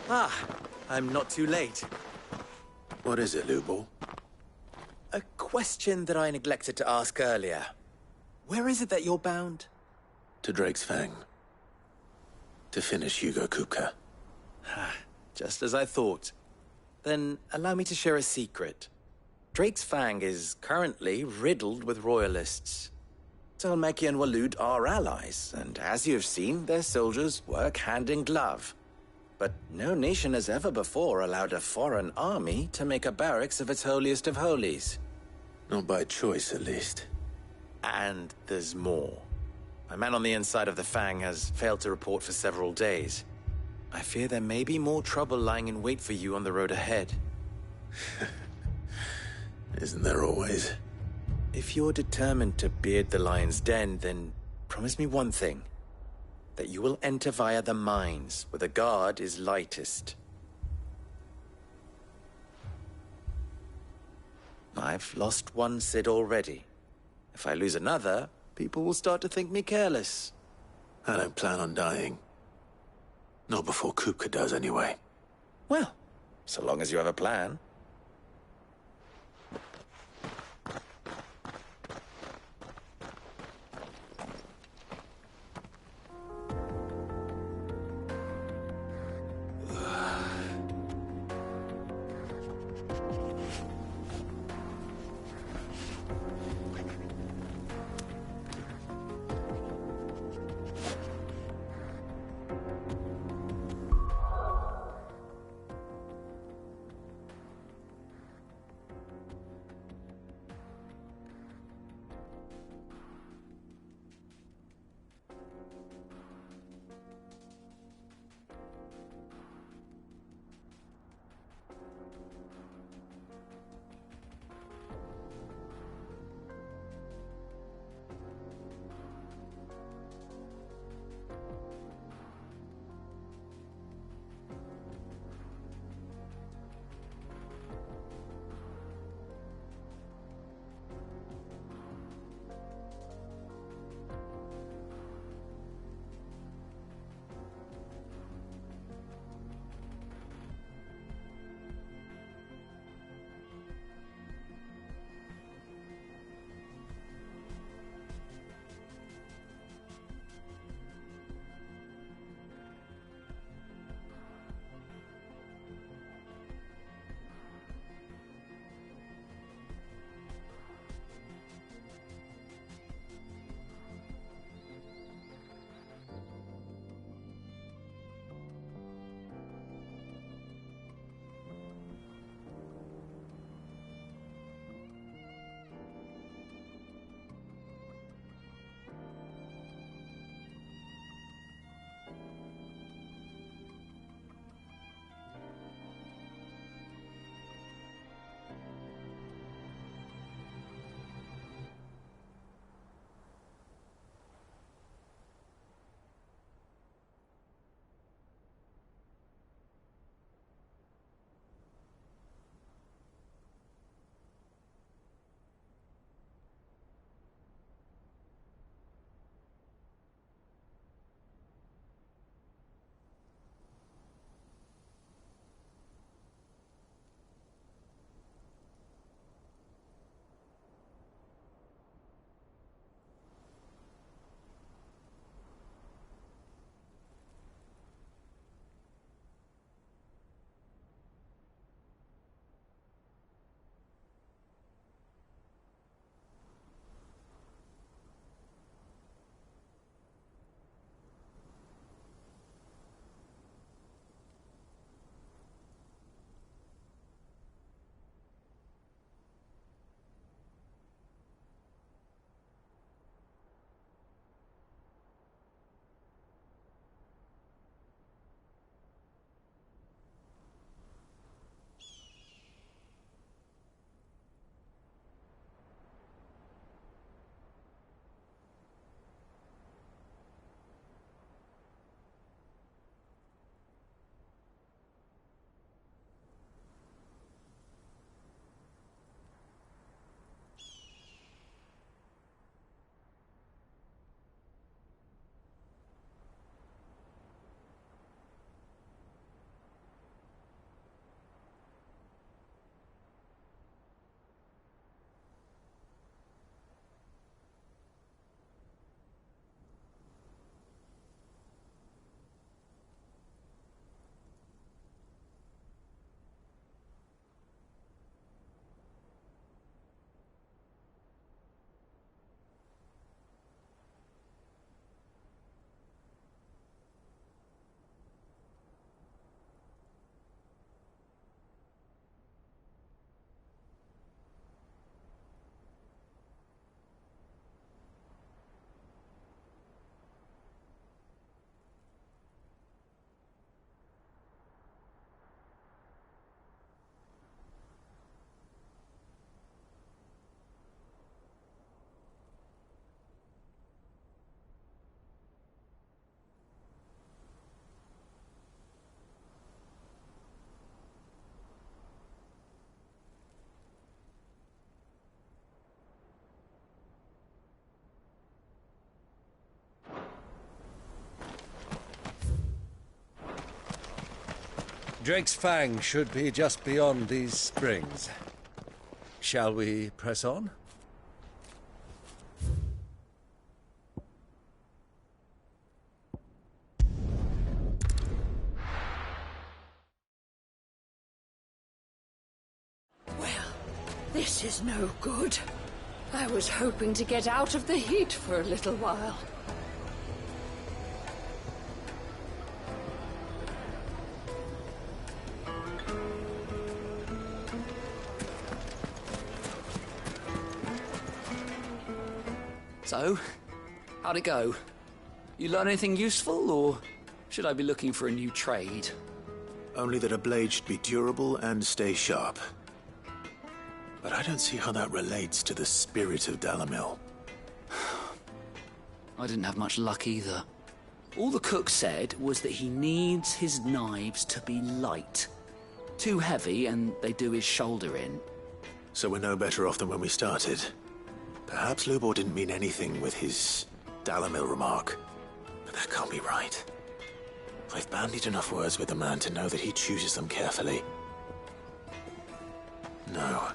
Ah, I'm not too late. What is it, Lubor? A question that I neglected to ask earlier. Where is it that you're bound? To Drake's Fang. To finish Hugo Kupka. Just as I thought. Then allow me to share a secret. Drake's Fang is currently riddled with royalists. Talmeki and Waloed are allies, and as you've seen, their soldiers work hand in glove. But no nation has ever before allowed a foreign army to make a barracks of its holiest of holies. Not by choice, at least. And there's more. My man on the inside of the Fang has failed to report for several days. I fear there may be more trouble lying in wait for you on the road ahead. Isn't there always? If you're determined to beard the lion's den, then promise me one thing. That you will enter via the mines, where the guard is lightest. I've lost one Cid already. If I lose another, people will start to think me careless. I don't plan on dying. Not before Kupka does, anyway. Well, so long as you have a plan. Drake's Fang should be just beyond these springs. Shall we press on? Well, this is no good. I was hoping to get out of the heat for a little while. So, how'd it go? You learn anything useful, or should I be looking for a new trade? Only that a blade should be durable and stay sharp. But I don't see how that relates to the spirit of Dalamil. I didn't have much luck either. All the cook said was that he needs his knives to be light. Too heavy and they do his shoulder in. So we're no better off than when we started. Perhaps Lubor didn't mean anything with his Dalamil remark. But that can't be right. I've bandied enough words with the man to know that he chooses them carefully. No.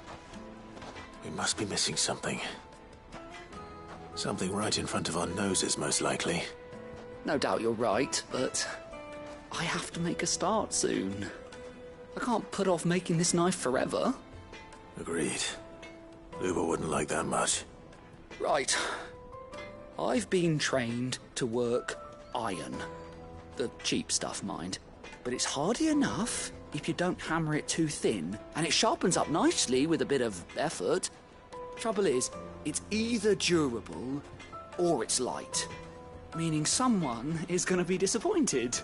We must be missing something. Something right in front of our noses, most likely. No doubt you're right, but I have to make a start soon. I can't put off making this knife forever. Agreed. Lubor wouldn't like that much. Right. I've been trained to work iron. The cheap stuff, mind. But it's hardy enough if you don't hammer it too thin, and it sharpens up nicely with a bit of effort. Trouble is, it's either durable or it's light. Meaning someone is going to be disappointed.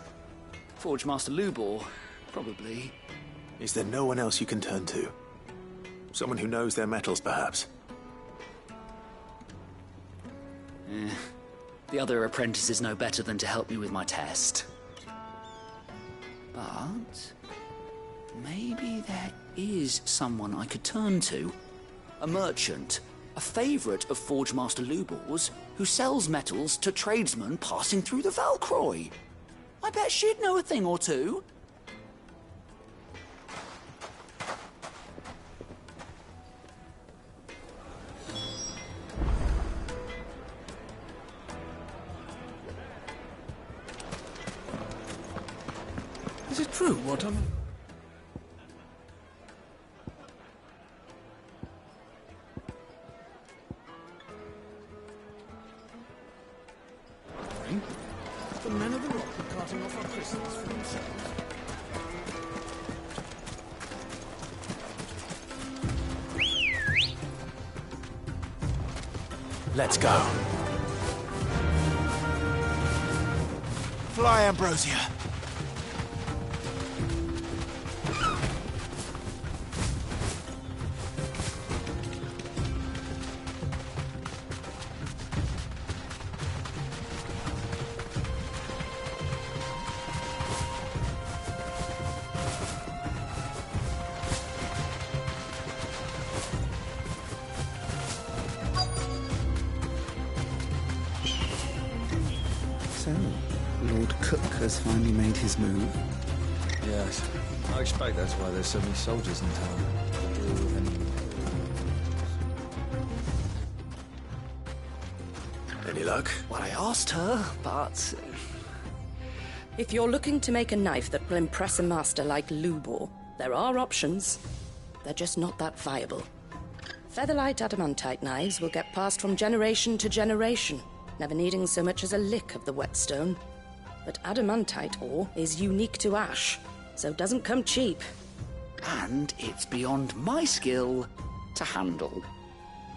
Forge Master Lubor, probably. Is there no one else you can turn to? Someone who knows their metals, perhaps? The other apprentices know better than to help me with my test. But maybe there is someone I could turn to. A merchant, a favourite of Forge Master Lubor's, who sells metals to tradesmen passing through the Valcroy. I bet she'd know a thing or two. Is it true what I'm... The men of the rock are carting off our prisoners for themselves. Let's go. Fly, Ambrosia. So, Lord Cook has finally made his move. Yes. I expect that's why there's so many soldiers in town. Any luck? Well, I asked her, but... If you're looking to make a knife that will impress a master like Lubor, there are options. They're just not that viable. Featherlight adamantite knives will get passed from generation to generation, never needing so much as a lick of the whetstone. But adamantite ore is unique to ash, so it doesn't come cheap. And it's beyond my skill to handle.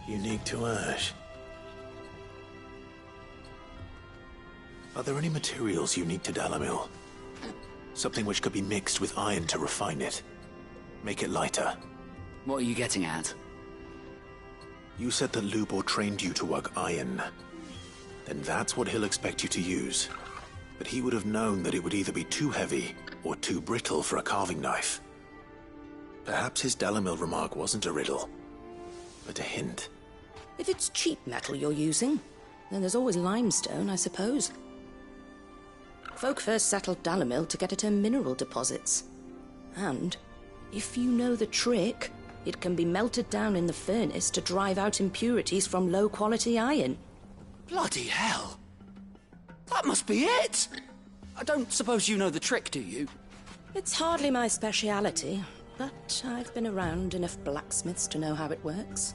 Unique to ash. Are there any materials unique to Dalamil? Something which could be mixed with iron to refine it. Make it lighter. What are you getting at? You said that Lubor trained you to work iron. Then that's what he'll expect you to use. But he would have known that it would either be too heavy or too brittle for a carving knife. Perhaps his Dalamil remark wasn't a riddle, but a hint. If it's cheap metal you're using, then there's always limestone, I suppose. Folk first settled Dalamil to get at her mineral deposits. And if you know the trick, it can be melted down in the furnace to drive out impurities from low-quality iron. Bloody hell! That must be it! I don't suppose you know the trick, do you? It's hardly my speciality, but I've been around enough blacksmiths to know how it works.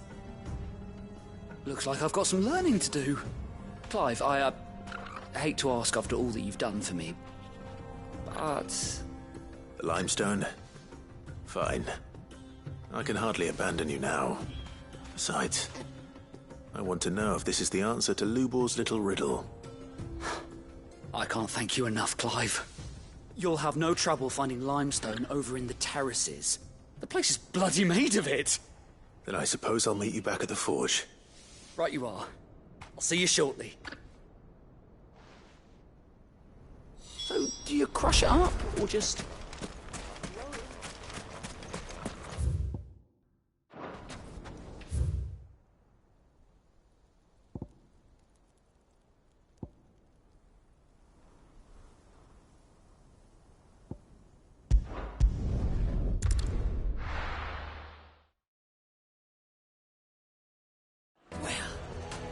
Looks like I've got some learning to do. Clive, I hate to ask after all that you've done for me, but... The limestone? Fine. I can hardly abandon you now. Besides, I want to know if this is the answer to Lubor's little riddle. I can't thank you enough, Clive. You'll have no trouble finding limestone over in the terraces. The place is bloody made of it. Then I suppose I'll meet you back at the forge. Right you are. I'll see you shortly. So, do you crush it up, or just...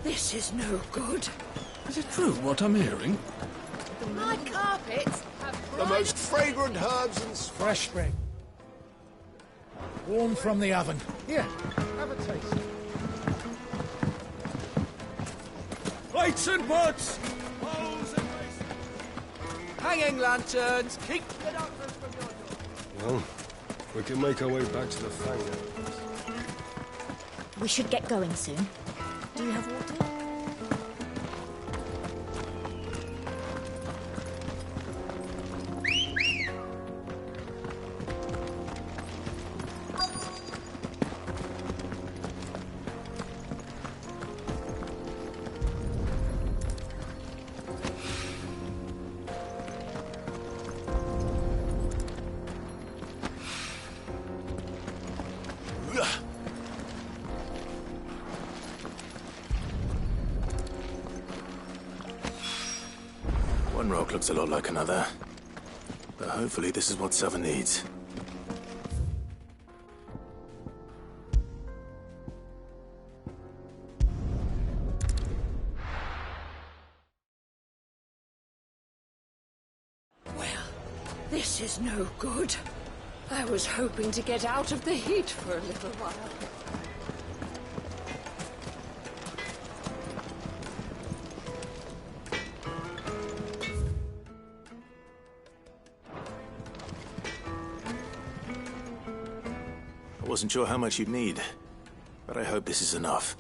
This is no good. Is it true what I'm hearing? My carpets have The most fragrant herbs and Fresh spring. Warm from the oven. Here, have a taste. Lights and butts! Hanging lanterns! Keep... Well, we can make our way back to the Fang. We should get going soon. Do you have water? One rock looks a lot like another. But hopefully this is what Seven needs. Well, this is no good. I was hoping to get out of the heat for a little while. I wasn't sure how much you'd need, but I hope this is enough.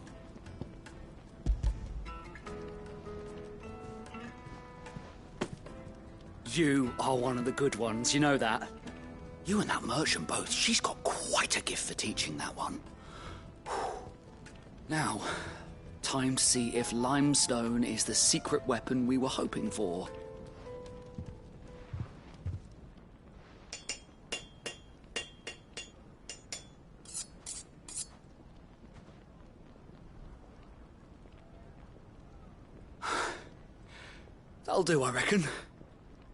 You are one of the good ones, you know that? You and that merchant both, she's got quite a gift for teaching that one. Now, time to see if limestone is the secret weapon we were hoping for. That'll do, I reckon.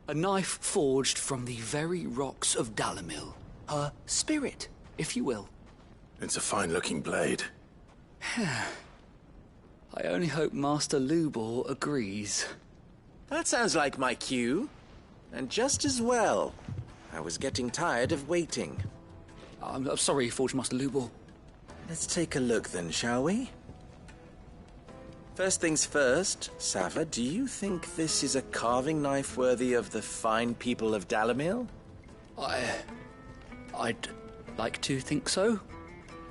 A knife forged from the very rocks of Dalamil. Her spirit, if you will. It's a fine-looking blade. I only hope Master Lubor agrees. That sounds like my cue. And just as well. I was getting tired of waiting. I'm sorry, Forge Master Lubor. Let's take a look then, shall we? First things first, Sava, do you think this is a carving knife worthy of the fine people of Dalamil? I'd like to think so.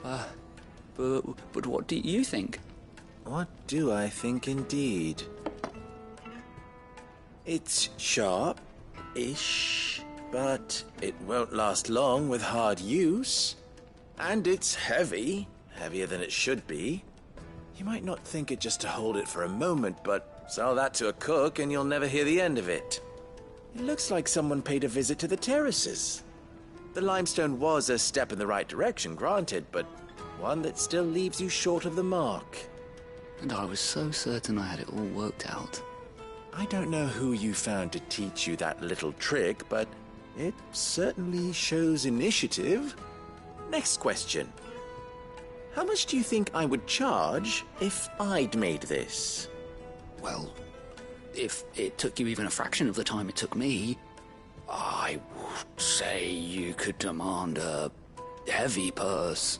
But what do you think? What do I think indeed? It's sharp-ish, but it won't last long with hard use. And it's heavy, heavier than it should be. You might not think it just to hold it for a moment, but sell that to a cook and you'll never hear the end of it. It looks like someone paid a visit to the terraces. The limestone was a step in the right direction, granted, but one that still leaves you short of the mark. And I was so certain I had it all worked out. I don't know who you found to teach you that little trick, but It certainly shows initiative. Next question. How much do you think I would charge if I'd made this? Well, if it took you even a fraction of the time it took me, I would say you could demand a heavy purse.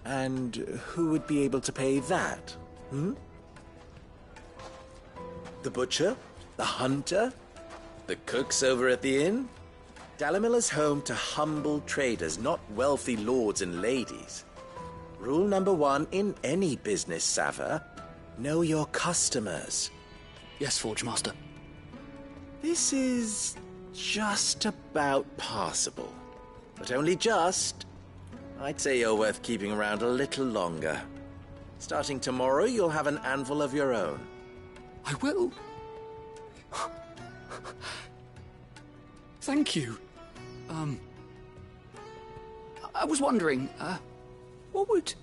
And who would be able to pay that? The butcher? The hunter? The cooks over at the inn? Dalamil is home to humble traders, not wealthy lords and ladies. Rule number 1 in any business, Sava: know your customers. Yes, Forge Master. This is just about passable. But only just. I'd say you're worth keeping around a little longer. Starting tomorrow, you'll have an anvil of your own. I will. Thank you. I was wondering, what would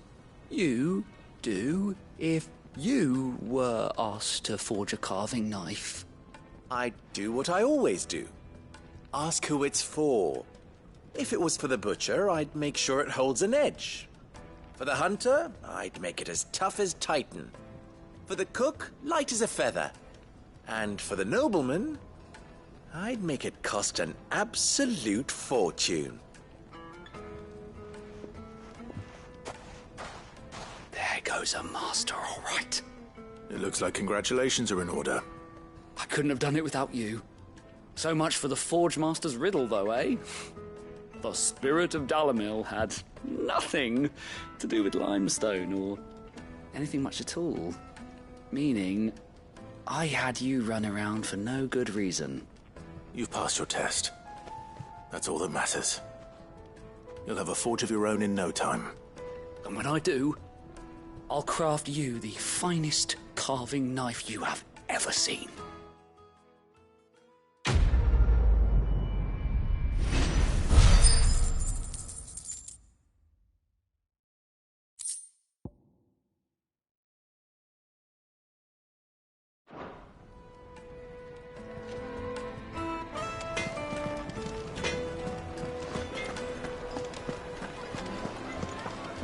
you do if you were asked to forge a carving knife? I'd do what I always do. Ask who it's for. If it was for the butcher, I'd make sure it holds an edge. For the hunter, I'd make it as tough as Titan. For the cook, light as a feather. And for the nobleman, I'd make it cost an absolute fortune. There goes a master, all right. It looks like congratulations are in order. I couldn't have done it without you. So much for the Forge Master's riddle, though, eh? The spirit of Dalamil had nothing to do with limestone or anything much at all. Meaning, I had you run around for no good reason. You've passed your test. That's all that matters. You'll have a forge of your own in no time. And when I do, I'll craft you the finest carving knife you have ever seen.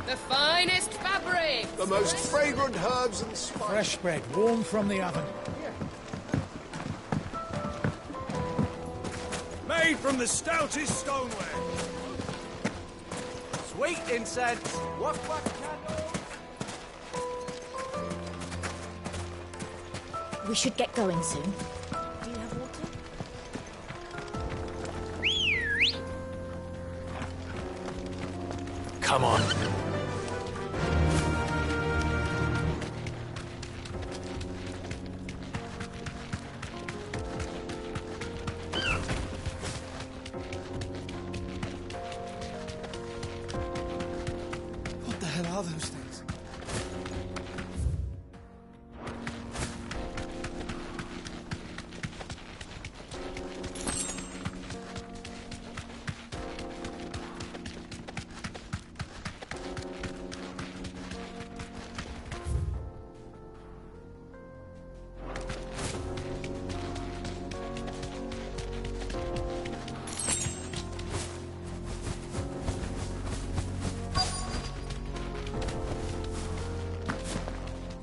The finest fabric! The most fragrant herbs and spices. Fresh bread, warm from the oven. Made from the stoutest stoneware. Sweet incense. What candles? We should get going soon. Do you have water? Come on. What the hell are those things?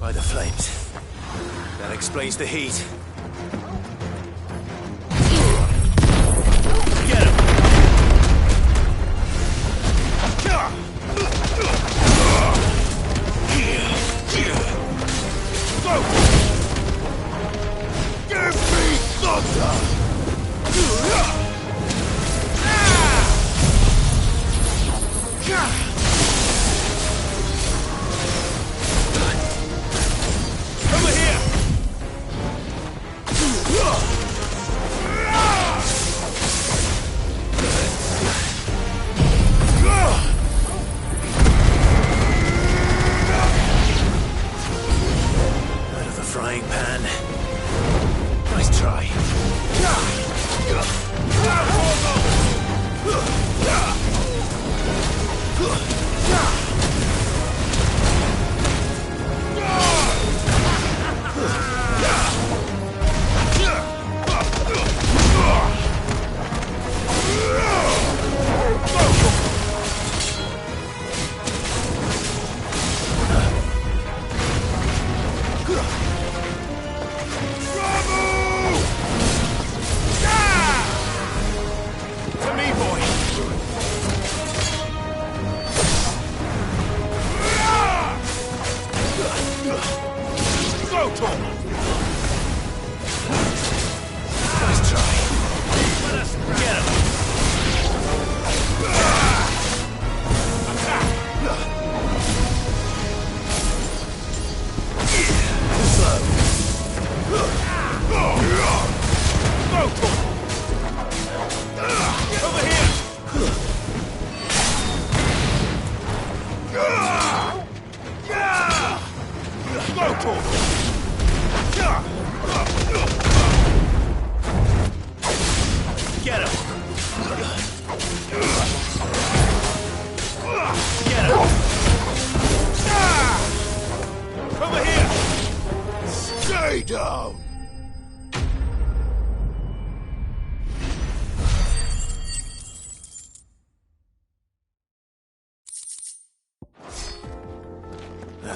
By the flames. That explains the heat. Get him! Give me thunder! Over here! Out of the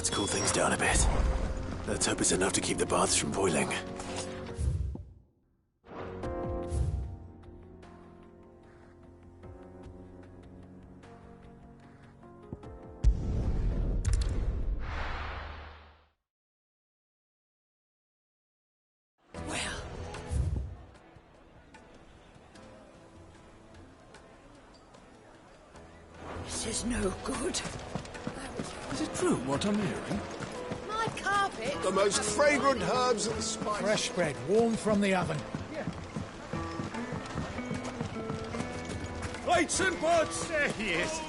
That's cooled things down a bit. Let's hope it's enough to keep the baths from boiling. This is no good. Is it true what I'm hearing? My carpet. The most fragrant herbs and spices. Fresh bread, warm from the oven. Lights and buds! There he is.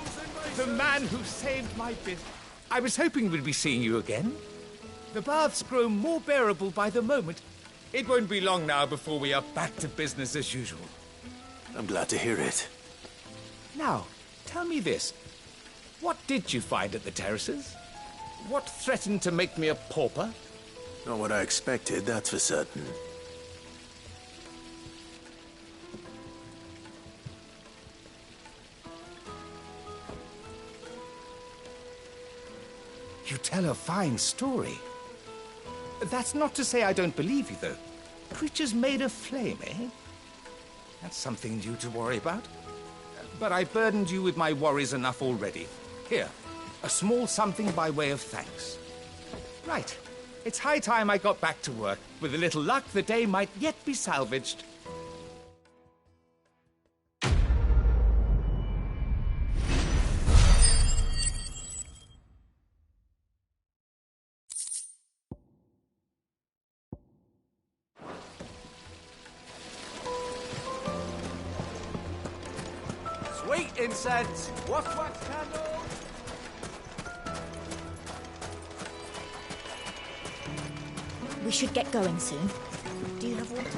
The man who saved my business. I was hoping we'd be seeing you again. The baths grow more bearable by the moment. It won't be long now before we are back to business as usual. I'm glad to hear it. Now, tell me this. What did you find at the terraces? What threatened to make me a pauper? Not what I expected, that's for certain. You tell a fine story. That's not to say I don't believe you, though. Creatures made of flame, eh? That's something new to worry about. But I burdened you with my worries enough already. Here, a small something by way of thanks. Right. It's high time I got back to work. With a little luck, the day might yet be salvaged. Sweet incense! Wax candles! We should get going soon. Do you have water?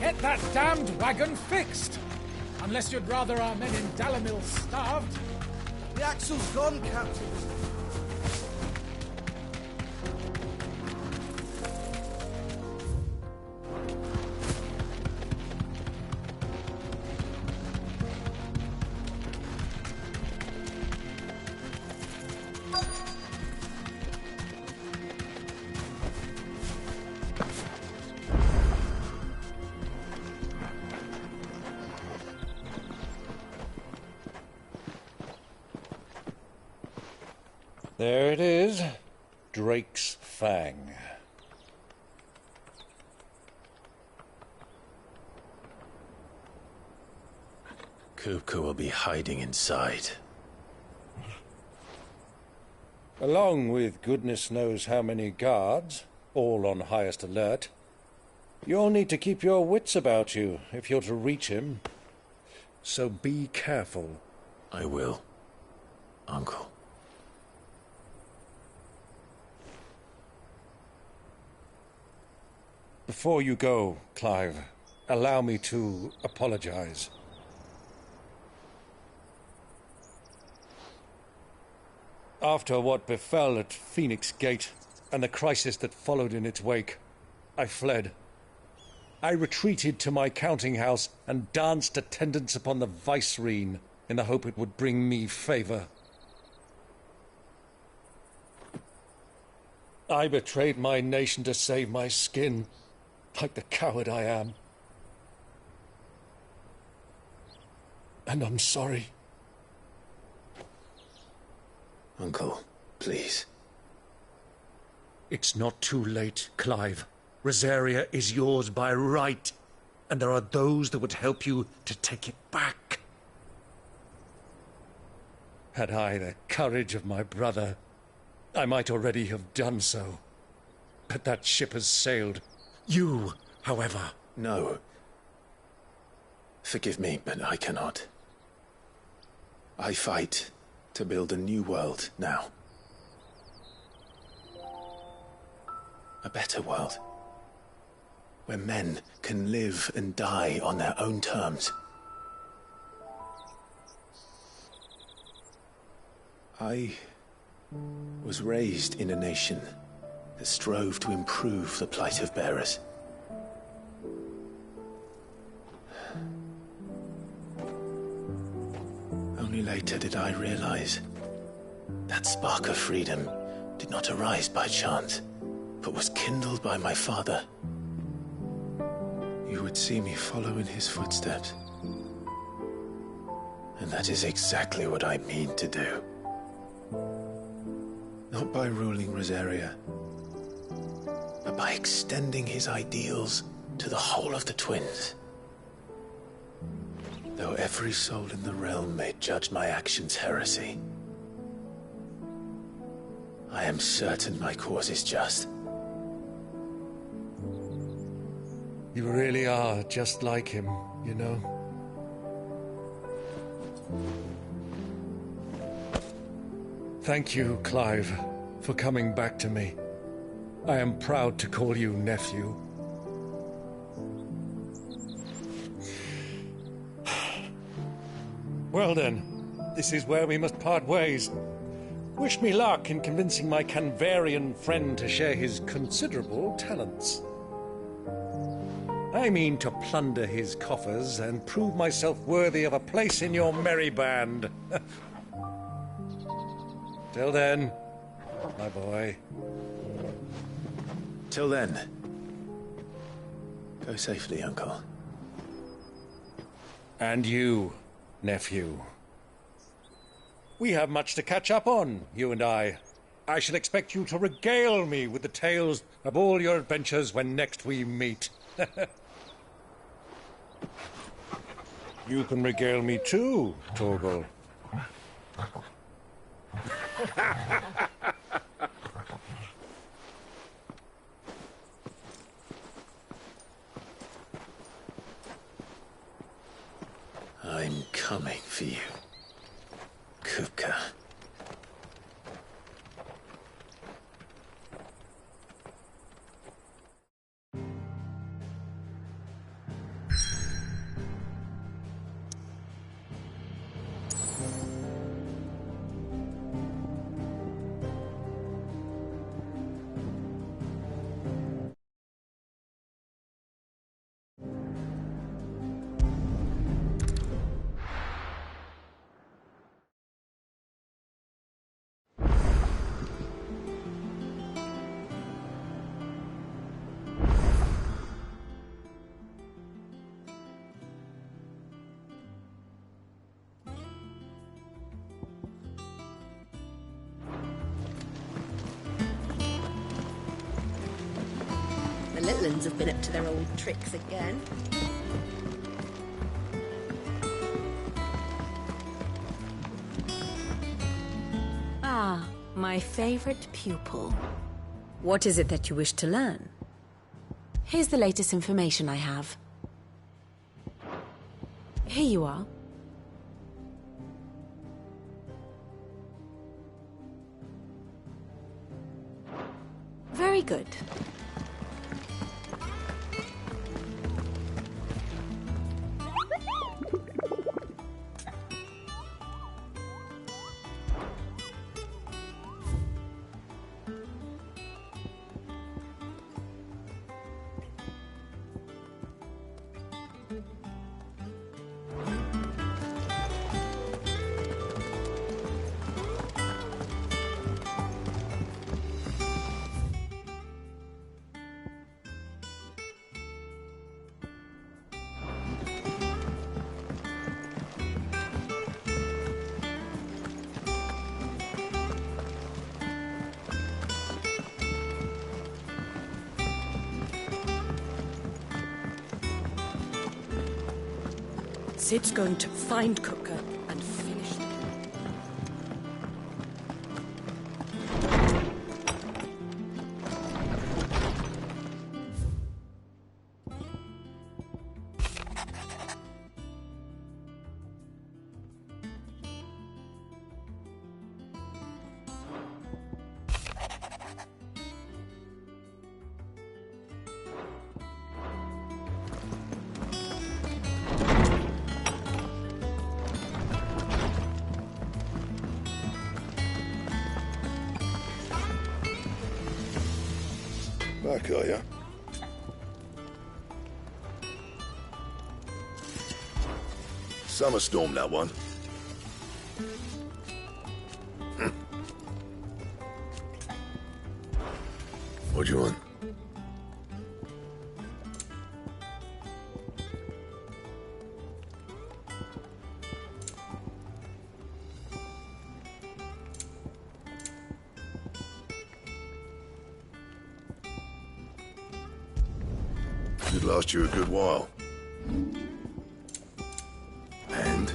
Get that damned wagon fixed! Unless you'd rather our men in Dalamil starved. The axle's gone, Captain. There it is. Drake's Fang. Kupka will be hiding inside. Along with goodness knows how many guards, all on highest alert. You'll need to keep your wits about you if you're to reach him. So be careful. I will, Uncle. Before you go, Clive, allow me to apologize. After what befell at Phoenix Gate and the crisis that followed in its wake, I fled. I retreated to my counting house and danced attendance upon the vicereine in the hope it would bring me favor. I betrayed my nation to save my skin, like the coward I am. And I'm sorry. Uncle, please. It's not too late, Clive. Rosaria is yours by right, and there are those that would help you to take it back. Had I the courage of my brother, I might already have done so. But that ship has sailed. You, however... No. Forgive me, but I cannot. I fight to build a new world now. A better world. Where men can live and die on their own terms. I was raised in a nation that strove to improve the plight of bearers. Only later did I realize that spark of freedom did not arise by chance, but was kindled by my father. You would see me follow in his footsteps. And that is exactly what I mean to do. Not by ruling Rosaria, but by extending his ideals to the whole of the twins. Though every soul in the realm may judge my actions heresy, I am certain my cause is just. You really are just like him, you know? Thank you, Clive, for coming back to me. I am proud to call you nephew. Well then, this is where we must part ways. Wish me luck in convincing my Canvarian friend to share his considerable talents. I mean to plunder his coffers and prove myself worthy of a place in your merry band. Till then, my boy. Till then, go safely, Uncle. And you, nephew. We have much to catch up on, you and I. I shall expect you to regale me with the tales of all your adventures when next we meet. You can regale me too, Torgal. I'm coming for you, Kupka. The Litlins have been up to their old tricks again. Ah, my favorite pupil. What is it that you wish to learn? Here's the latest information I have. Here you are. Very good. Sid's going to find Cooker and finish them. back, are ya? Summer storm, that one. What do you want? Should last you a good while. And?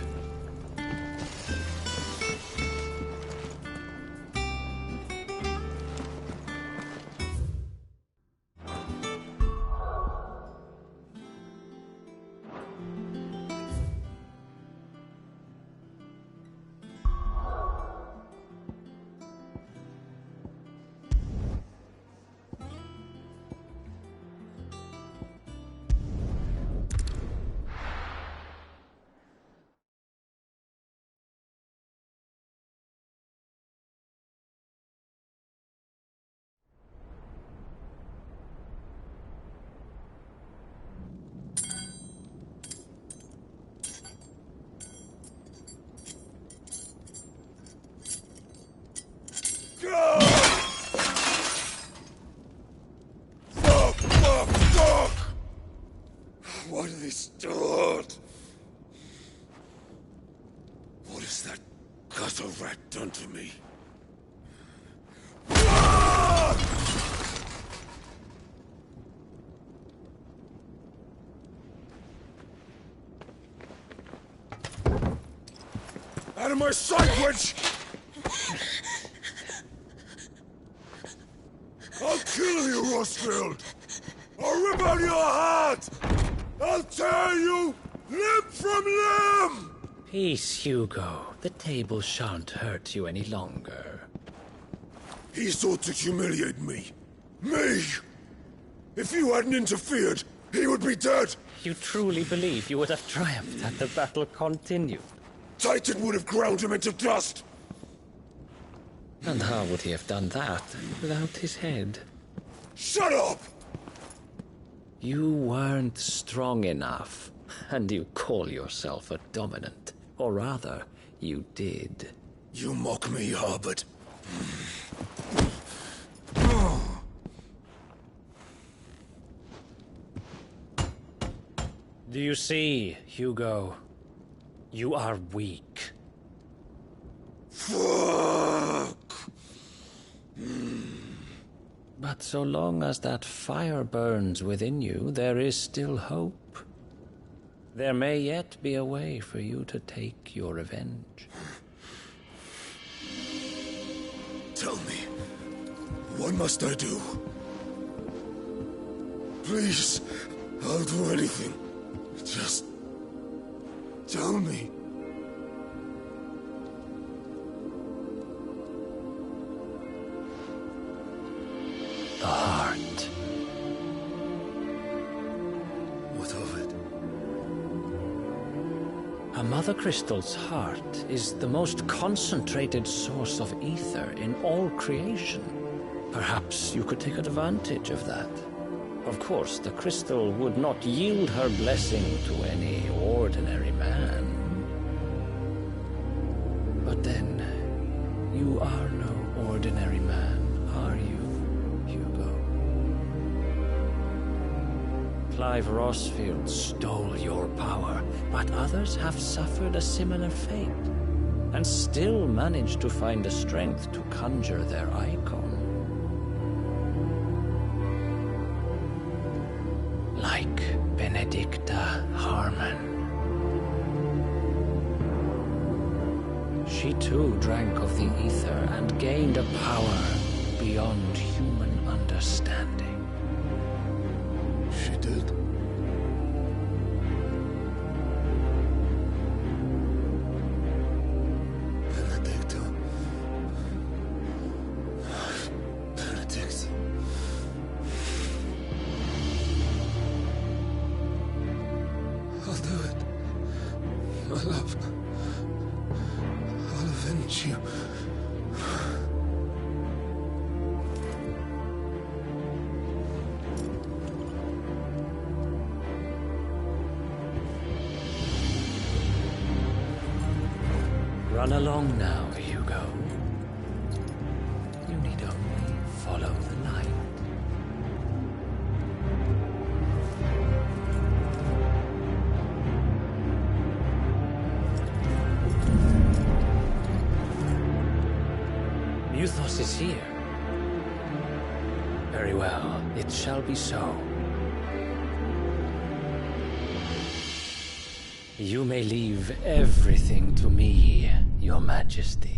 Why do they still hurt? What has that gutter rat done to me? Out of my sight, witch! I'll kill you, Rosfield! I'll rip out your heart! I'll tear you limb from limb! Peace, Hugo. The table shan't hurt you any longer. He sought to humiliate me. Me! If you hadn't interfered, he would be dead! You truly believe you would have triumphed had the battle continued? Titan would have ground him into dust! And how would he have done that without his head? Shut up! You weren't strong enough, and you call yourself a dominant. Or rather, you did. You mock me, Harbert. Do you see, Hugo? You are weak. Fuck! But so long as that fire burns within you, there is still hope. There may yet be a way for you to take your revenge. Tell me, what must I do? Please, I'll do anything. Just tell me. The heart. What of it? A Mother Crystal's heart is the most concentrated source of ether in all creation. Perhaps you could take advantage of that. Of course, the crystal would not yield her blessing to any ordinary man. But then, you are no ordinary man, are you? Clive Rosfield stole your power, but others have suffered a similar fate, and still managed to find the strength to conjure their icon. Like Benedicta Harmon. She too drank of the ether and gained a power beyond human understanding. She did. Benedicta. Benedict. I'll do it. My love. I'll avenge you. Run along now, Hugo. You need only follow the light. Muthos is here. Very well, it shall be so. You may leave everything to me, Your Majesty.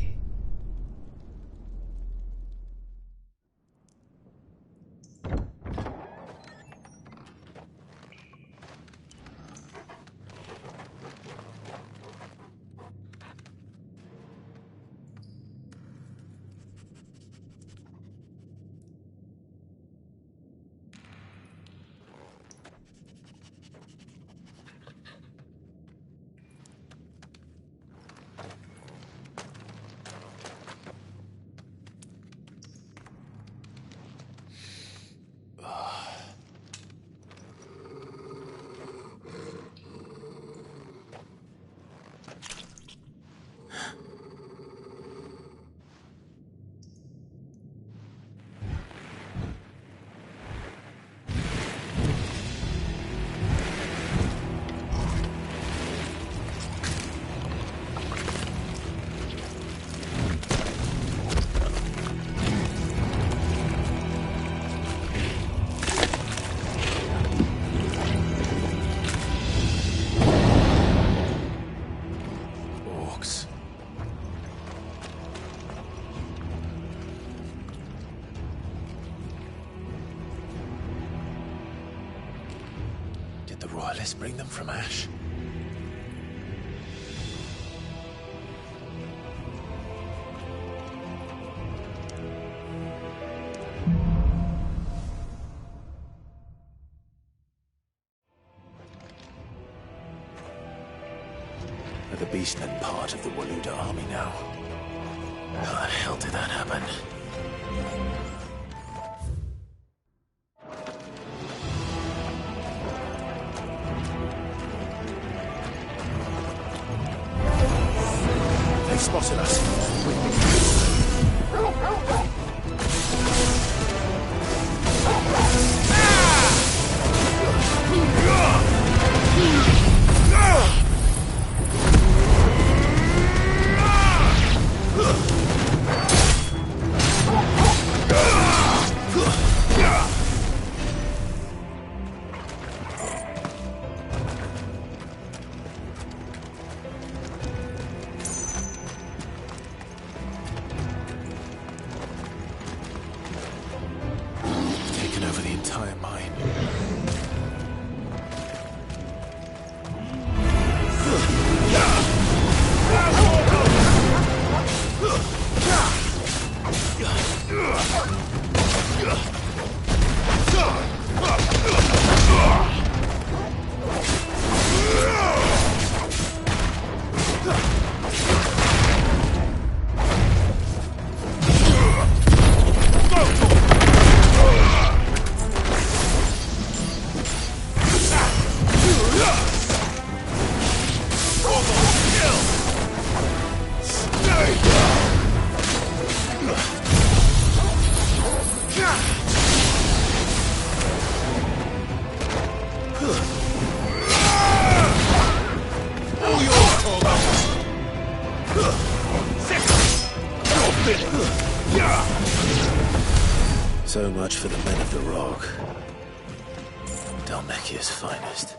Royalists bring them from Ash? Are the Beastmen part of the Waluda army now? How the hell did that happen? Spotted us. So much for the men of the Rock. Dhalmekia's finest.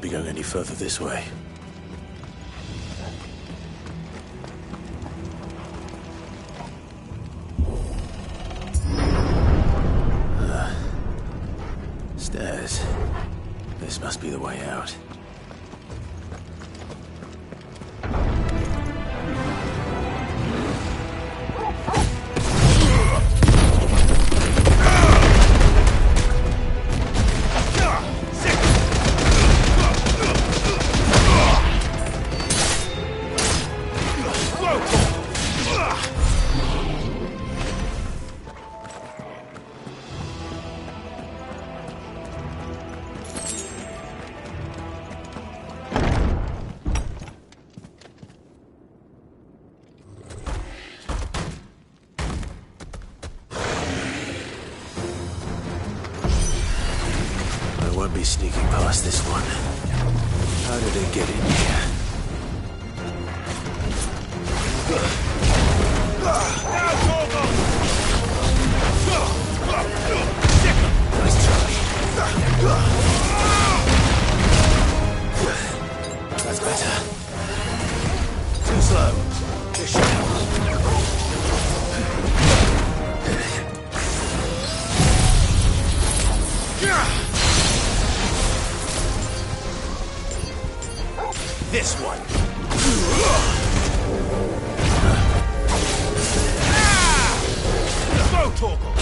be going any further this way. Stairs. This must be the way out. Won't be sneaking past this one. How did it get in here? Nice try. That's better. Too slow. This should help. This one. Go, Torgal.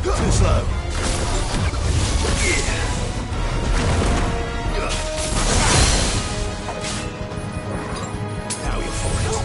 Too slow. Now you're for it.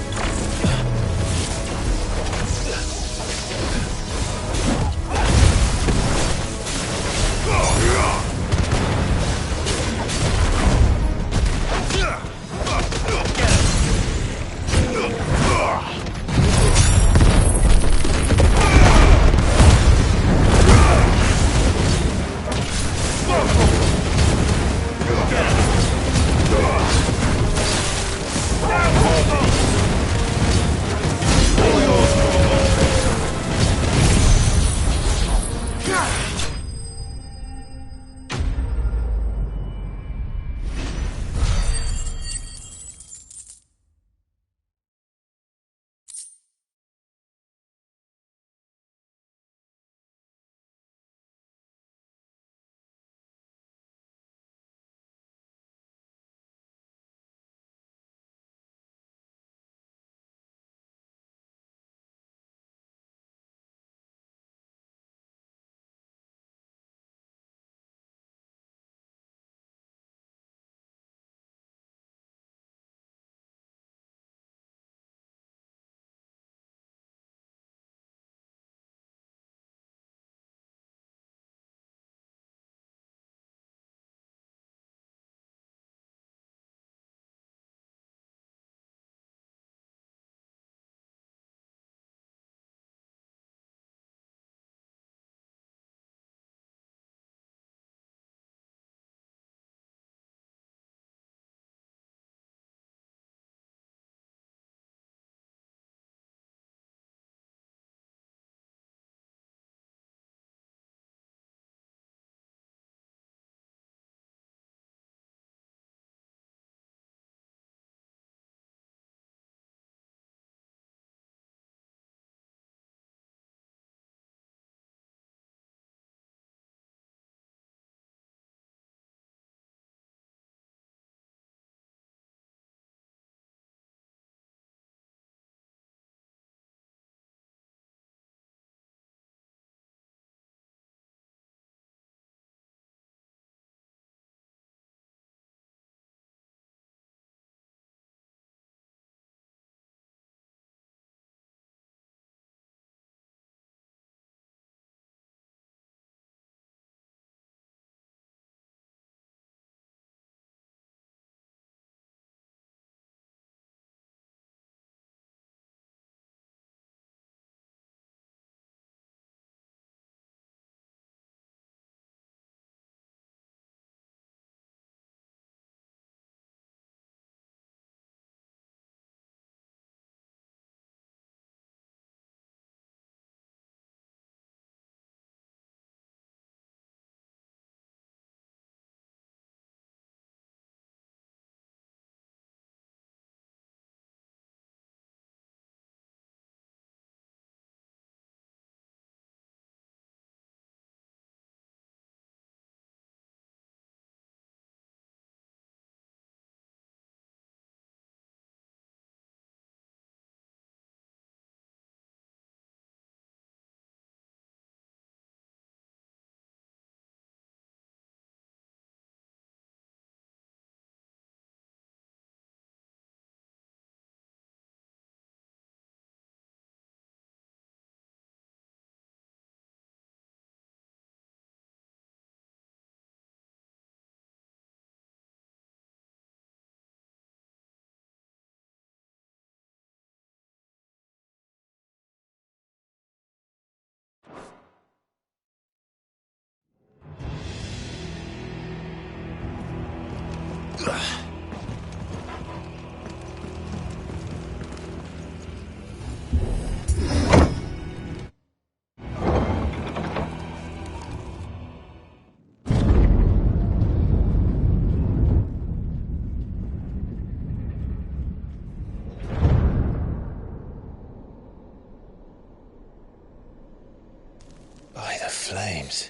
By the flames.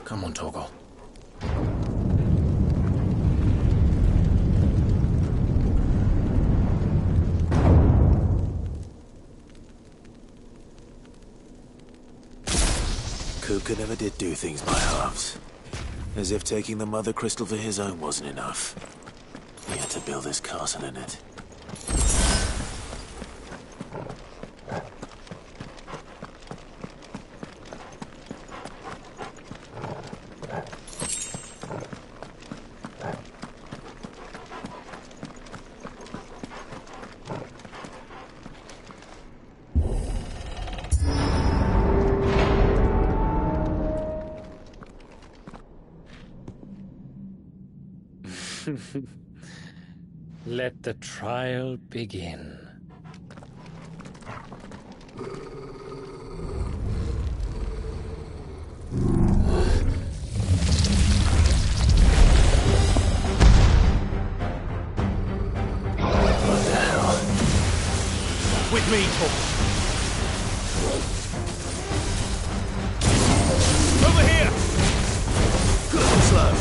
Come on, Torgal. Kuka never did do things by halves. As if taking the Mother Crystal for his own wasn't enough. He had to build his castle in it. Let the trial begin. What the hell? With me, Torgal. Over here! Good, slow.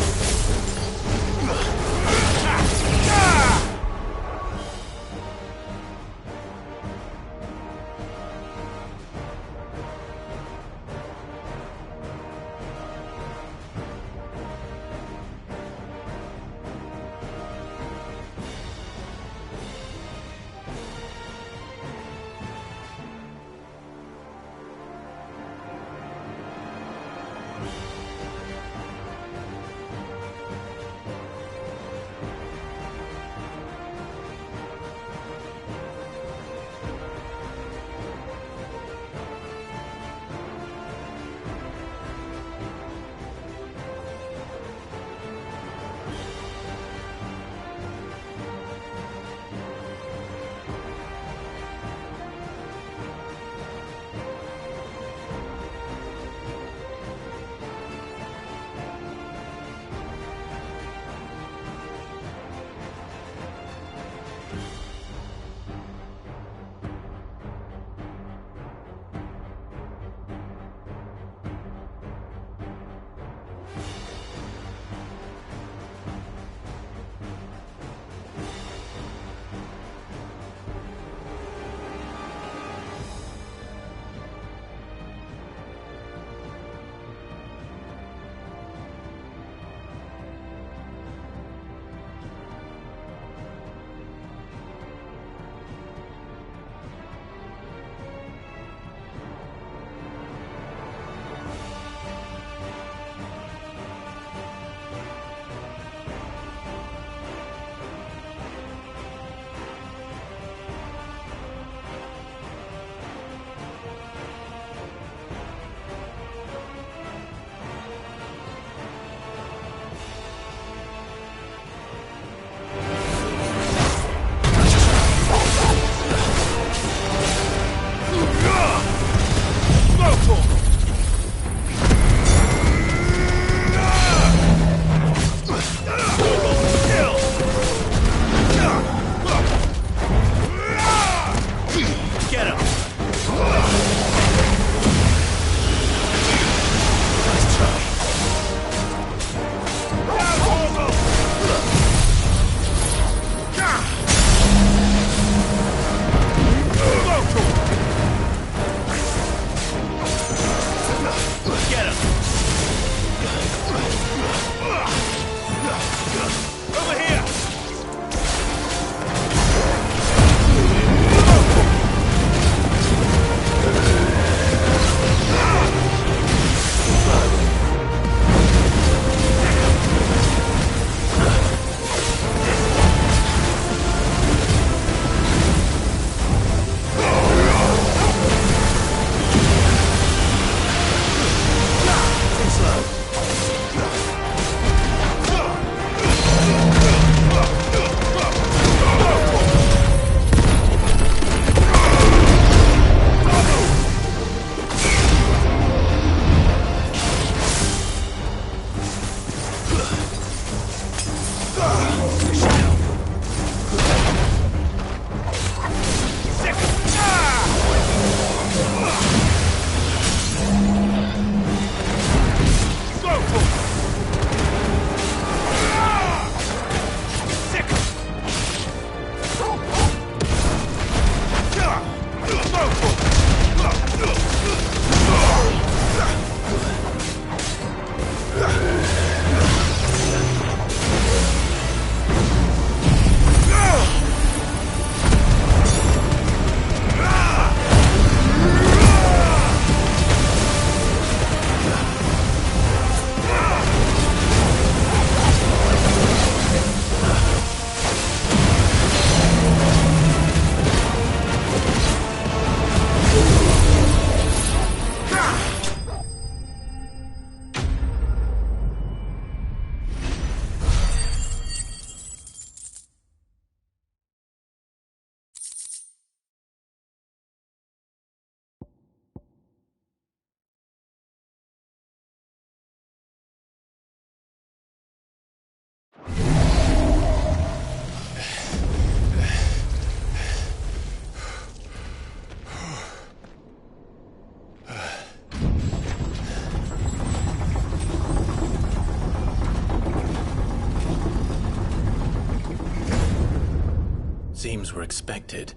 seems were expected.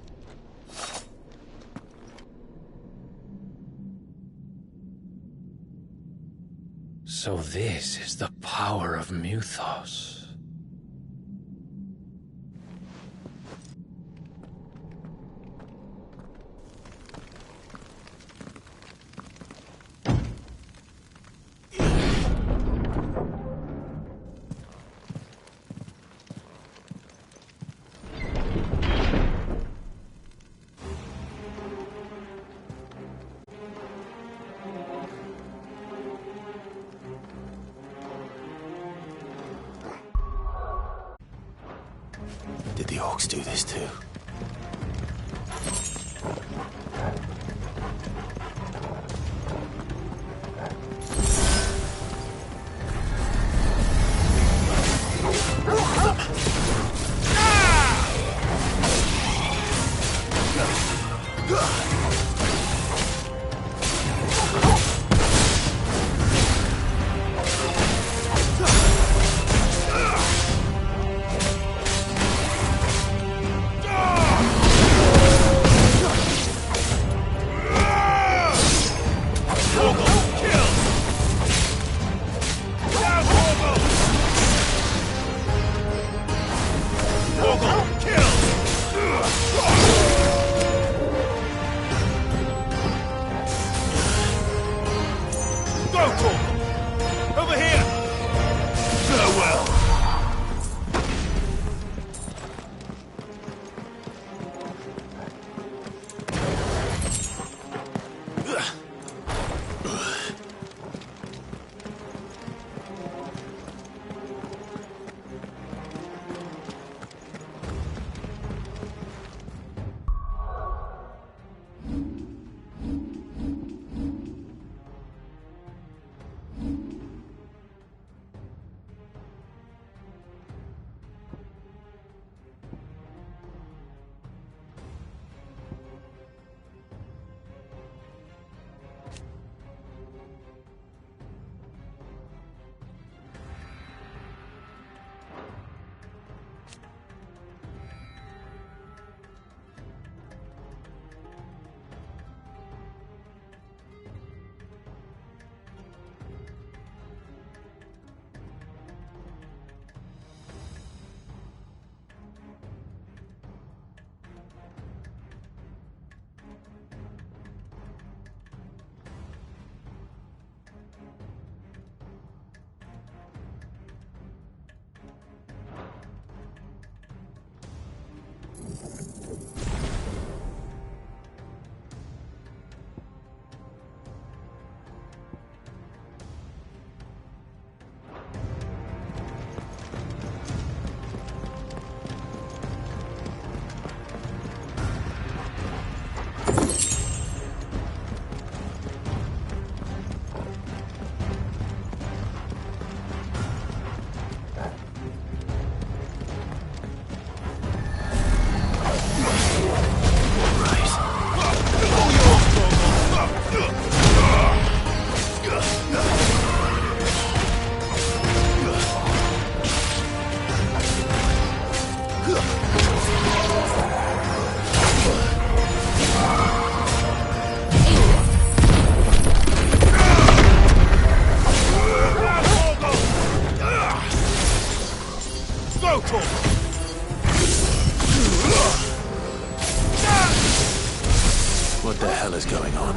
So this is the power of Muthos. Did the orcs do this too? Over here! Farewell! What the hell is going on?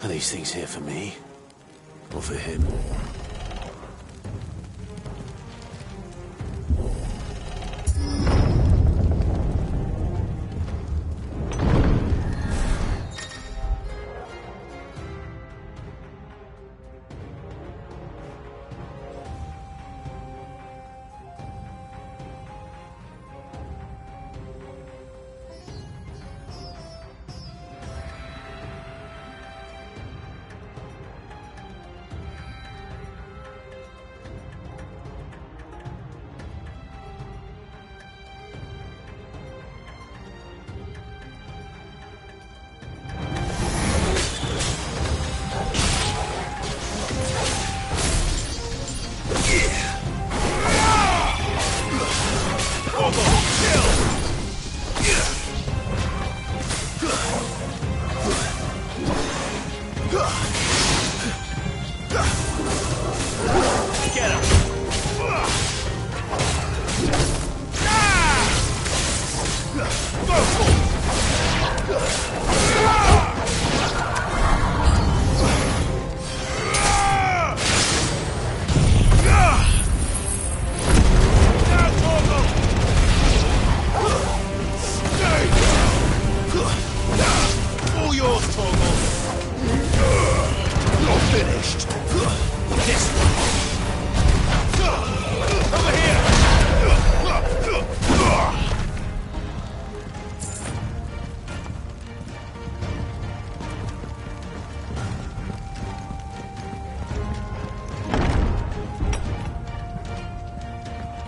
Are these things here for me? Or for him? finished. This one. Over here!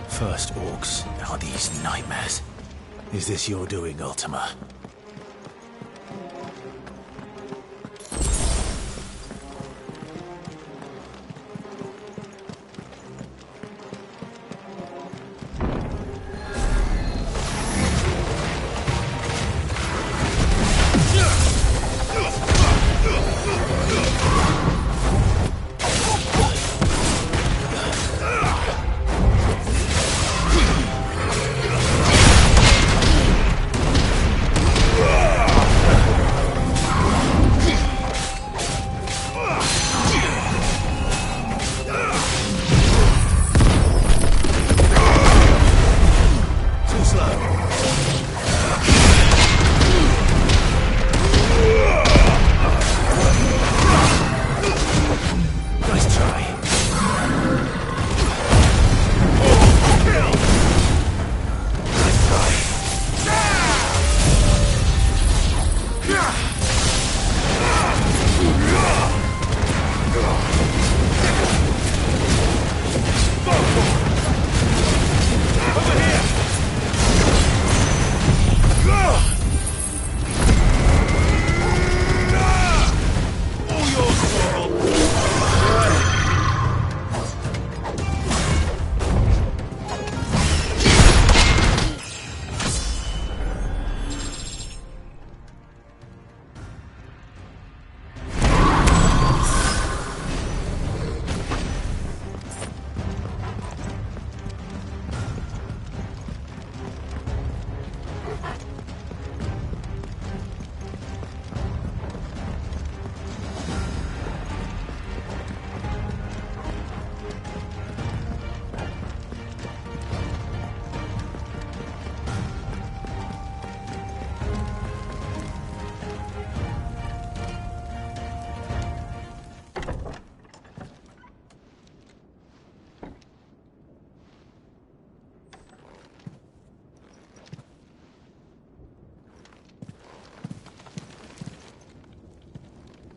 First orcs, now these nightmares. Is this your doing, Ultima?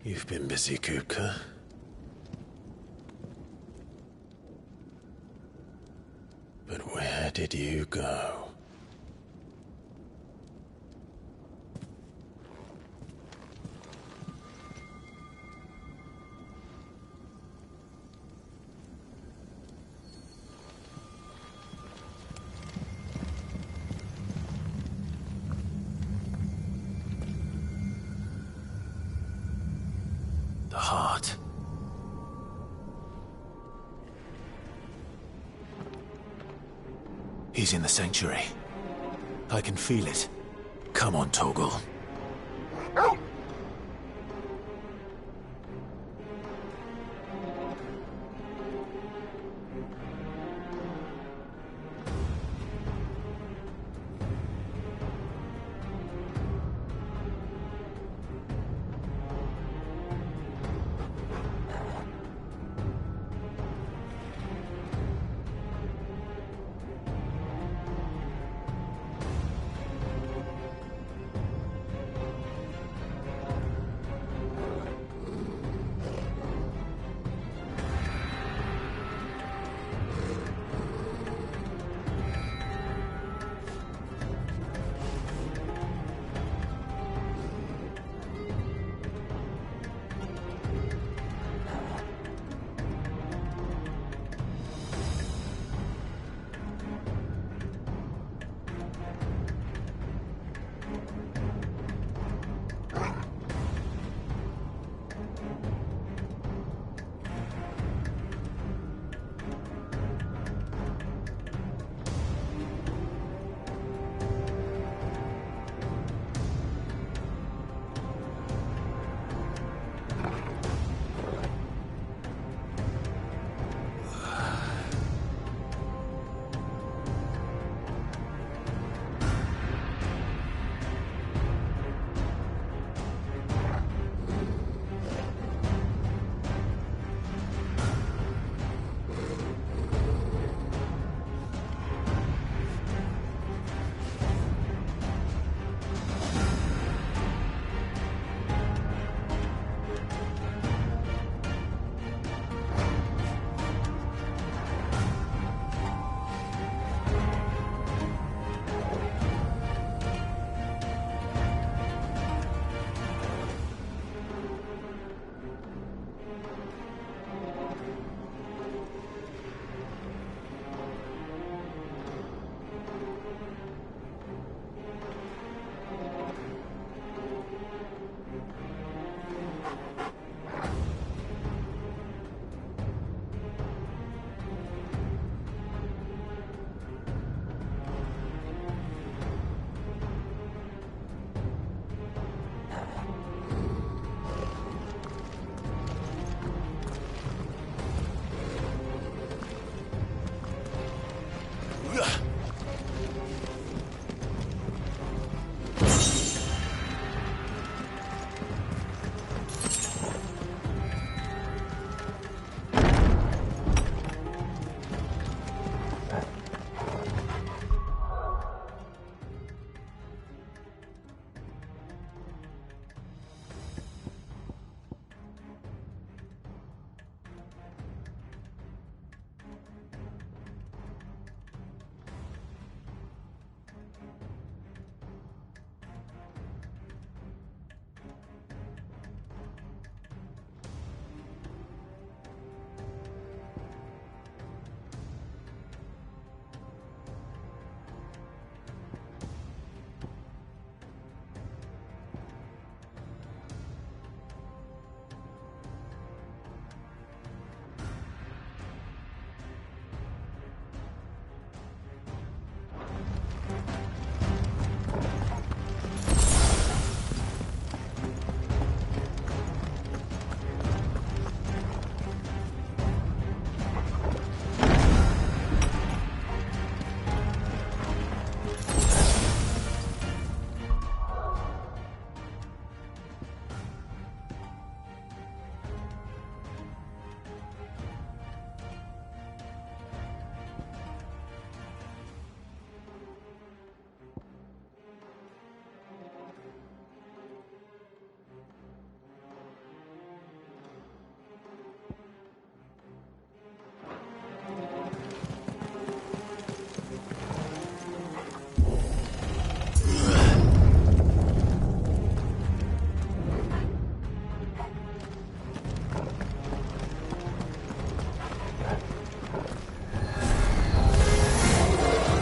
You've been busy, Kupka. But where did you go? The heart. He's in the sanctuary. I can feel it. Come on, Toggle.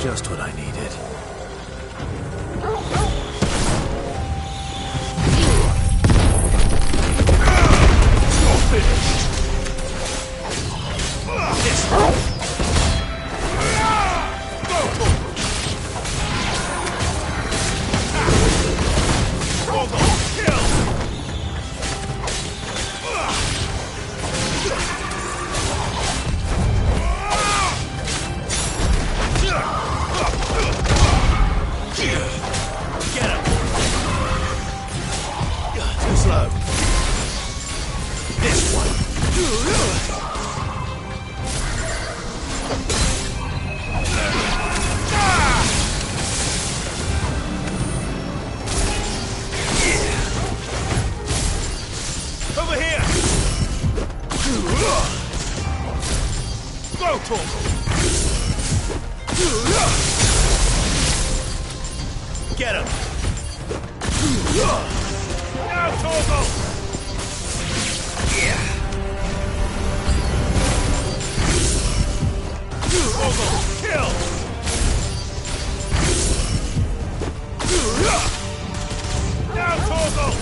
Just what I needed. You're finished! Get him! Now, Torgal! Torgal, kill! Now, Torgal!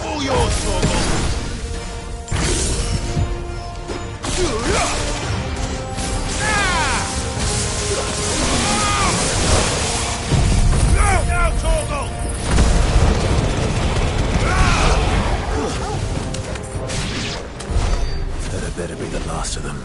All yours, Torgal! Now, Torgal! That had better be the last of them.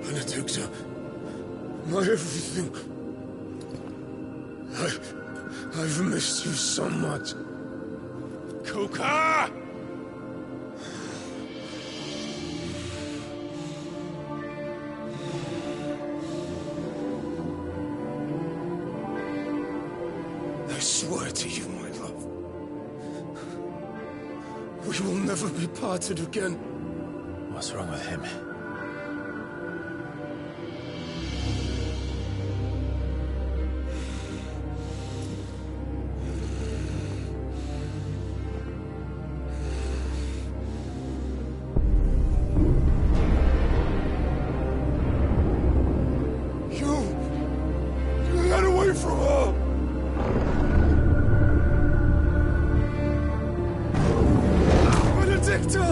Benedicta, my everything. I've missed you so much. Kuka! I swear to you, my love, we will never be parted again. What's wrong with him? You got away from her! Benedicta!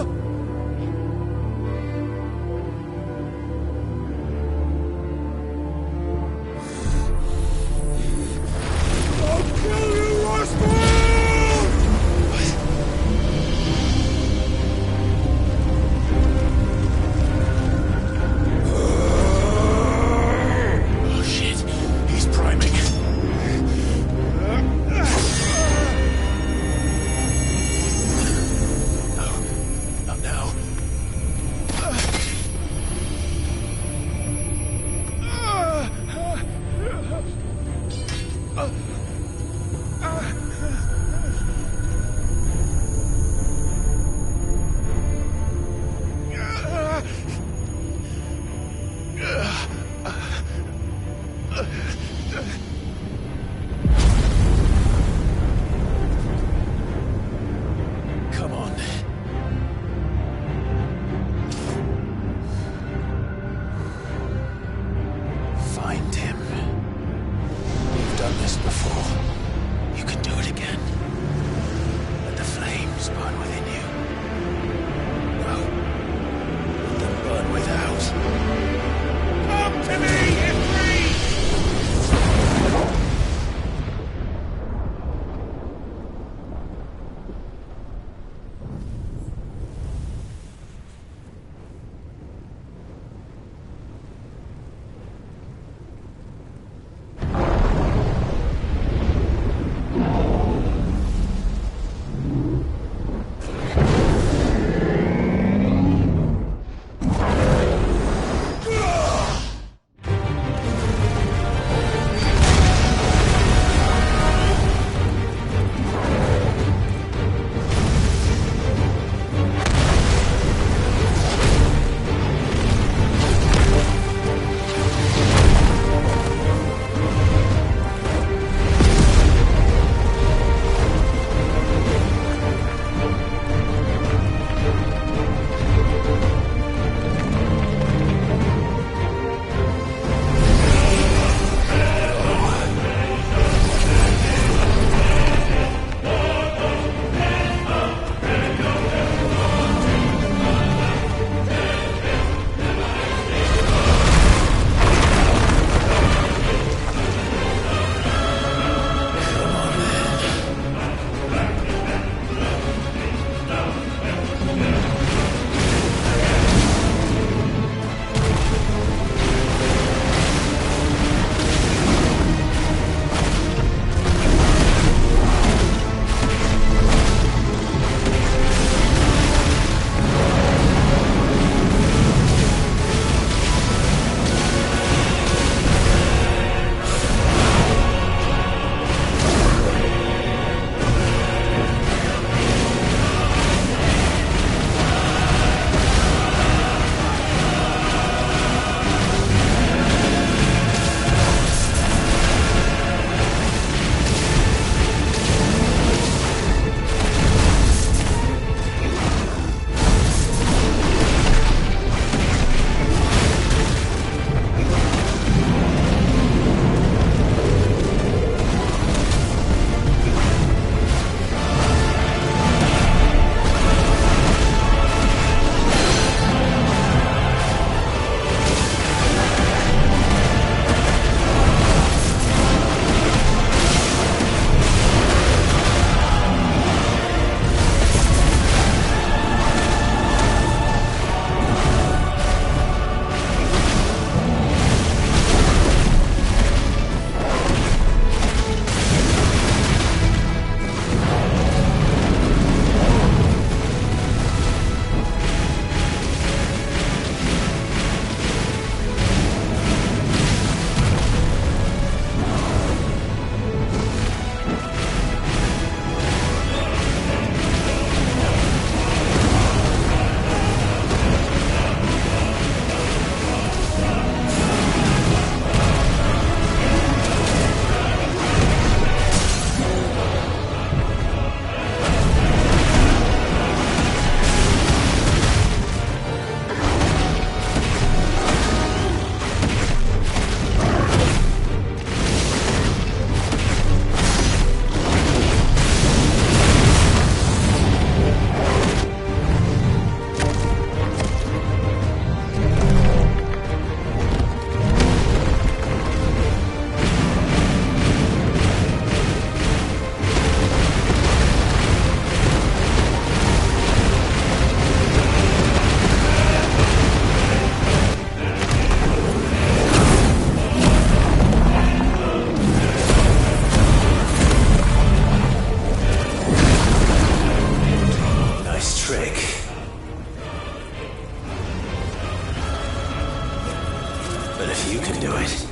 But if you can do it,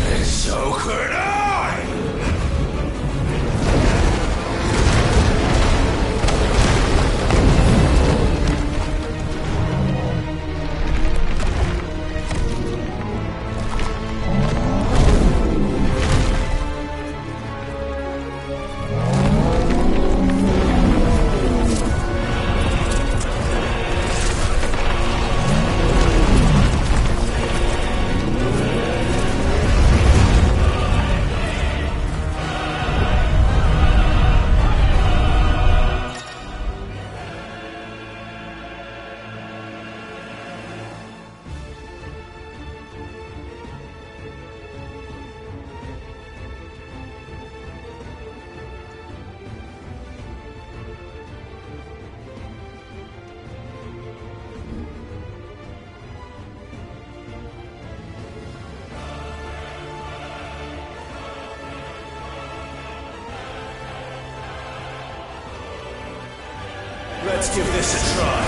then so could I! Let's give this a try.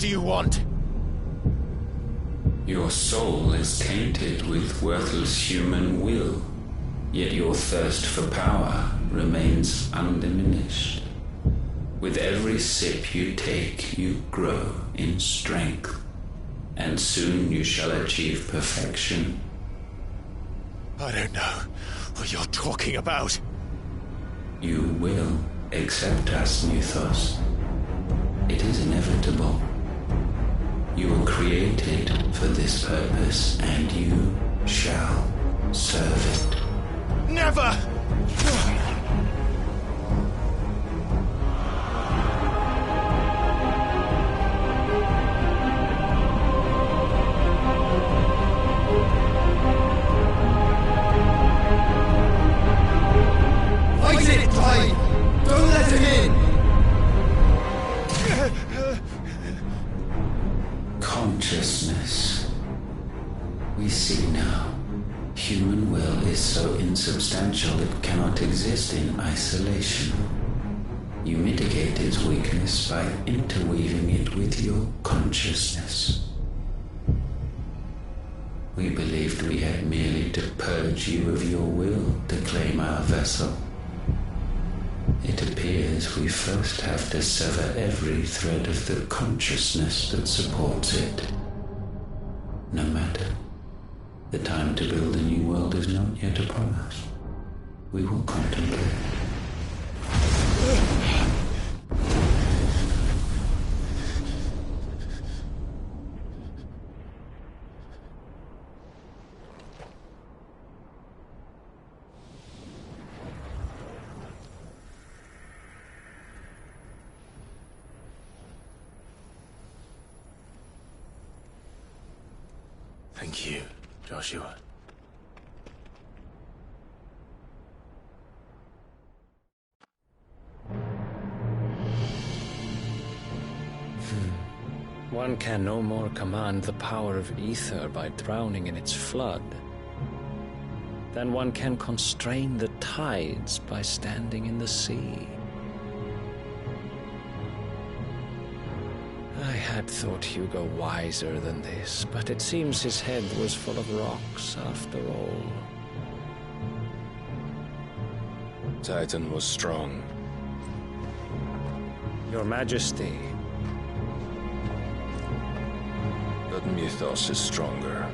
do you want? Your soul is tainted with worthless human will, yet your thirst for power remains undiminished. With every sip you take, you grow in strength, and soon you shall achieve perfection. I don't know what you're talking about. You will accept us, Mythos. It is inevitable. You were created for this purpose, and you shall serve it. Never! Fight it, Tide! Don't let him in! Consciousness. We see now. Human will is so insubstantial it cannot exist in isolation. You mitigate its weakness by interweaving it with your consciousness. We believed we had merely to purge you of your will to claim our vessel. It appears we first have to sever every thread of the consciousness that supports it. No matter. The time to build a new world is not yet upon us. We will contemplate. Thank you, Joshua. One can no more command the power of ether by drowning in its flood than one can constrain the tides by standing in the sea. I had thought Hugo wiser than this, but it seems his head was full of rocks after all. Titan was strong. Your Majesty. But Mythos is stronger.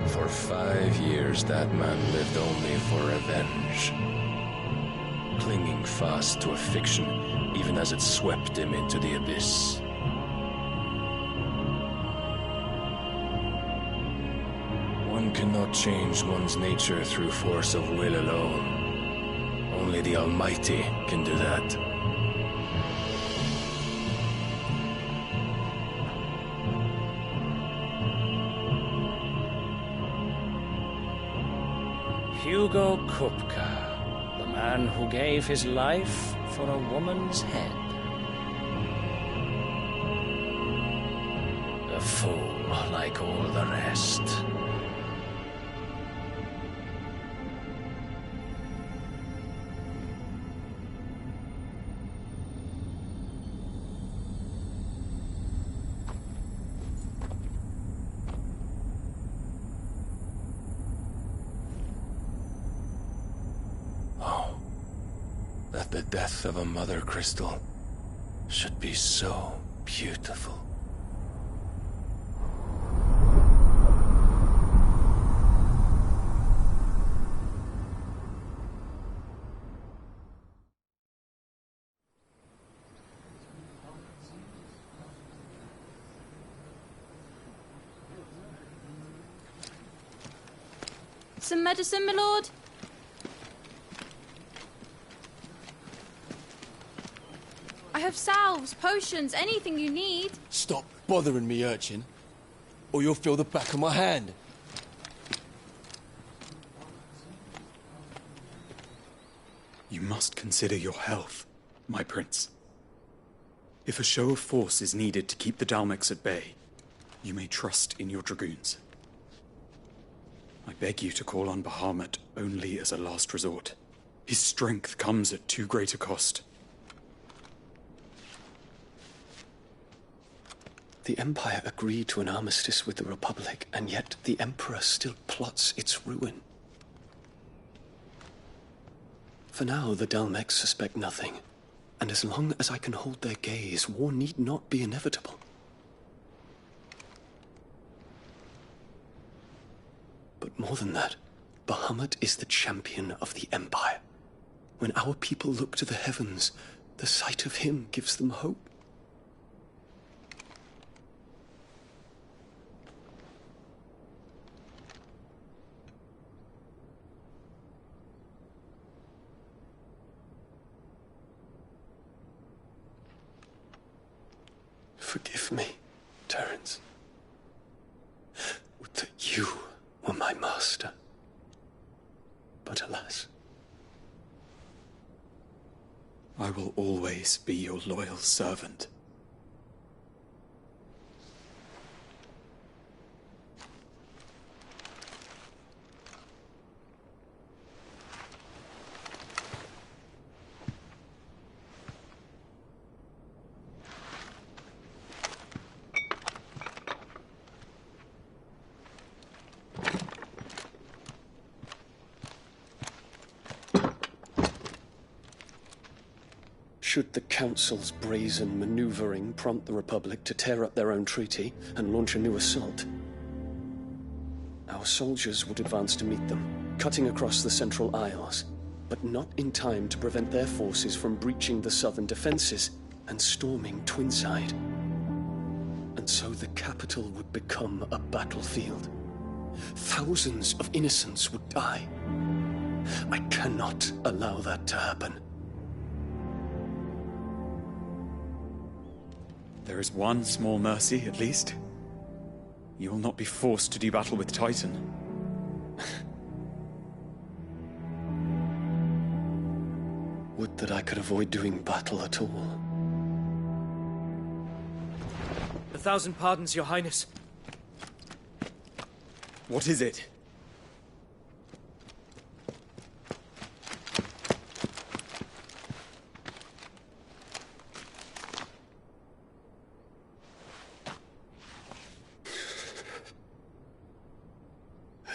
For 5 years, that man lived only for revenge. Clinging fast to a fiction, even as it swept him into the abyss. One cannot change one's nature through force of will alone. Only the Almighty can do that. Hugo Kupka, the man who gave his life for a woman's head. A fool like all the rest. That the death of a mother crystal should be so beautiful. Some medicine, my lord? I have salves, potions, anything you need. Stop bothering me, urchin, or you'll feel the back of my hand. You must consider your health, my prince. If a show of force is needed to keep the Dalmex at bay, you may trust in your dragoons. I beg you to call on Bahamut only as a last resort. His strength comes at too great a cost. The Empire agreed to an armistice with the Republic, and yet the Emperor still plots its ruin. For now, the Dalmex suspect nothing, and as long as I can hold their gaze, war need not be inevitable. But more than that, Bahamut is the champion of the Empire. When our people look to the heavens, the sight of him gives them hope. Forgive me, Terence. Would that you were my master. But alas. I will always be your loyal servant. Should the Council's brazen maneuvering prompt the Republic to tear up their own treaty and launch a new assault, our soldiers would advance to meet them, cutting across the Central Isles, but not in time to prevent their forces from breaching the southern defenses and storming Twinside. And so the capital would become a battlefield. Thousands of innocents would die. I cannot allow that to happen. There is one small mercy, at least. You will not be forced to do battle with Titan. Would that I could avoid doing battle at all. 1,000 pardons, Your Highness. What is it?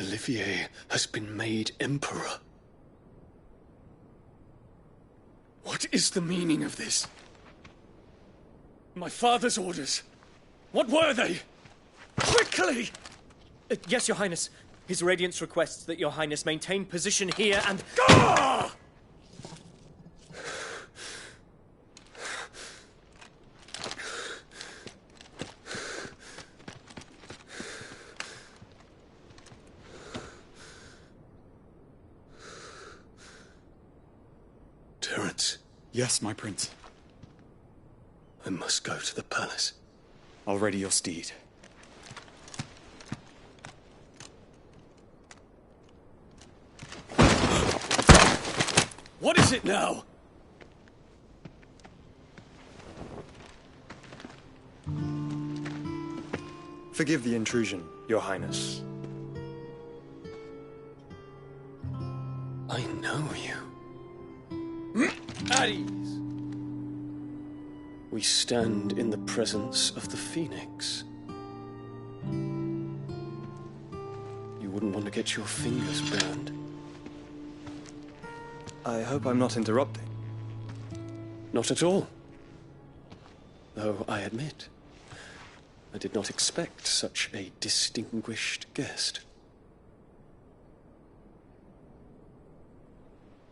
Olivier has been made Emperor. What is the meaning of this? My father's orders. What were they? Quickly! Yes, Your Highness. His Radiance requests that Your Highness maintain position here and... Ah! Terence. Yes, my prince. I must go to the palace. I'll ready your steed. What is it now? Forgive the intrusion, Your Highness. I know you. At ease. We stand in the presence of the Phoenix. You wouldn't want to get your fingers burned. I hope I'm not interrupting. Not at all. Though I admit, I did not expect such a distinguished guest.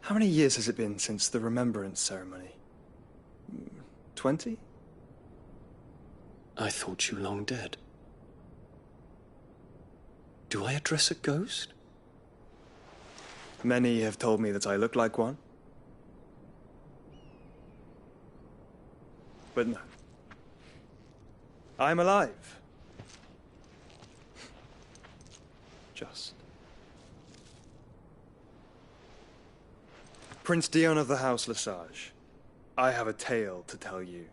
How many years has it been since the Remembrance ceremony? 20? I thought you long dead. Do I address a ghost? Many have told me that I look like one. But no. I'm alive. Just. Prince Dion of the House Lesage, I have a tale to tell you.